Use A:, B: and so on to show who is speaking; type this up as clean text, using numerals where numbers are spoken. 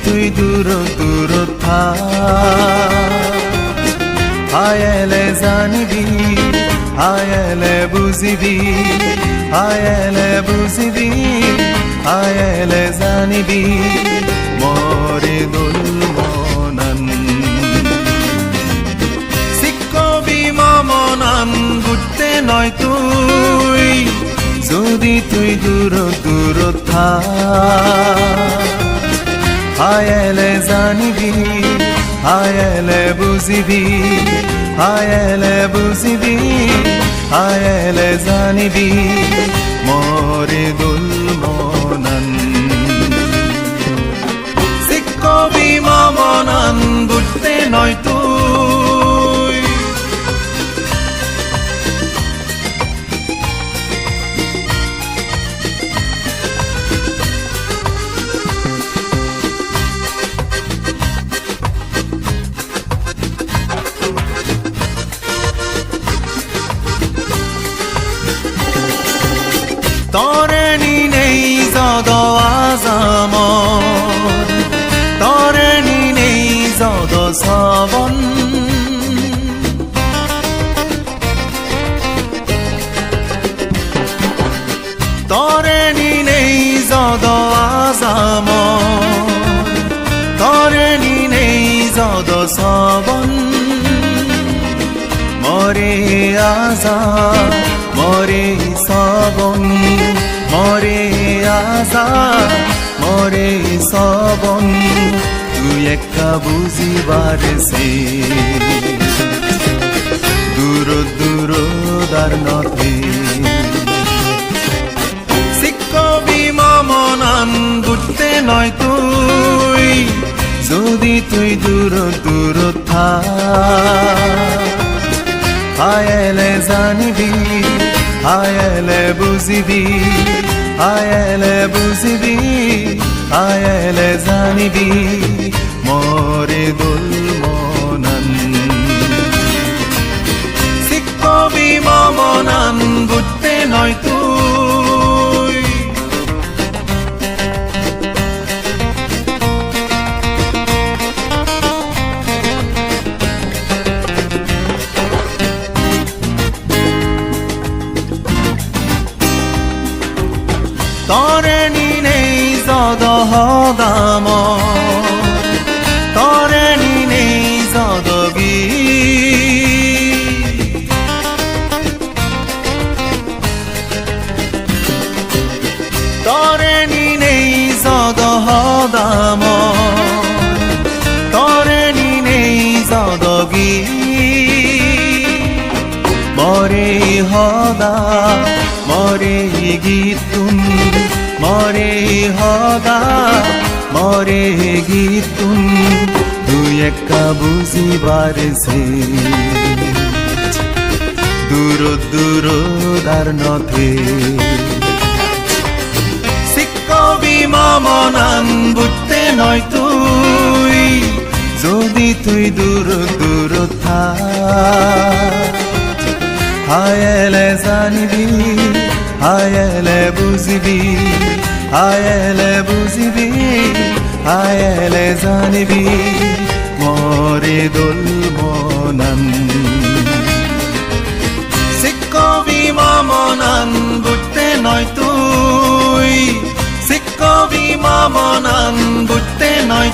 A: তুই দূর দূর থাক আয়েলে জানিবি আয়েলে বুঝিবি আয়েলে বুঝিবি আয়েলে জানিবি মরে দোল মনন শিক্ষবি মনন বুঝতে নয় তুই যদি তুই দূর দূর থাক আয়েলে জানিবি আয়েলে বুঝিবি আয়েলে বুঝিবি আয়েলে জানিবি মরে দোল মনন শিক্ষবি মনন বুঝতে নয় তুই তরে নি নেই যদ আজামর তরে নি নেই যদ শ্রবণ তরে নি নেই যদ আজামর তরে নি নেই যদ শ্রবণ মরে আজা মরে শ্রবণ মরে আজা মরে শ্রবণ তুই একা বুঝিবার সে দূর দূর দার নথে শিক্ষবি মনন বুঝতে নয় তুই যদি তুই দূর দূর থাক আয়েলে জানিবি আয়েলে বুঝিবি আয়েলে বুঝিবি আয়েলে জানিবি মরে দোল মনন শিক্ষবি মনন বুঝতে নয় তুই তরে নি নেই যদ হদাম তরে নি নেই যদ গী তরে নি নেই যদ হদাম তরে নি নেই যদ গী মরে হদা মরে গীতুন মরে হদা মরে গীতুন তুই একা বুঝিবার সে দূর দূর দার নথে শিক্ষবি মনন বুঝতে নয় তুই যদি তুই দূর দূর থাক আয়েলে জানিবি আয়েলে বুঝিবি আয়েলে বুঝিবি আয়েলে জানিবি মরে দোল মনন শিক্ষবি মনন বুঝতে নয় তুই শিক্ষবি মনন বুঝতে নয়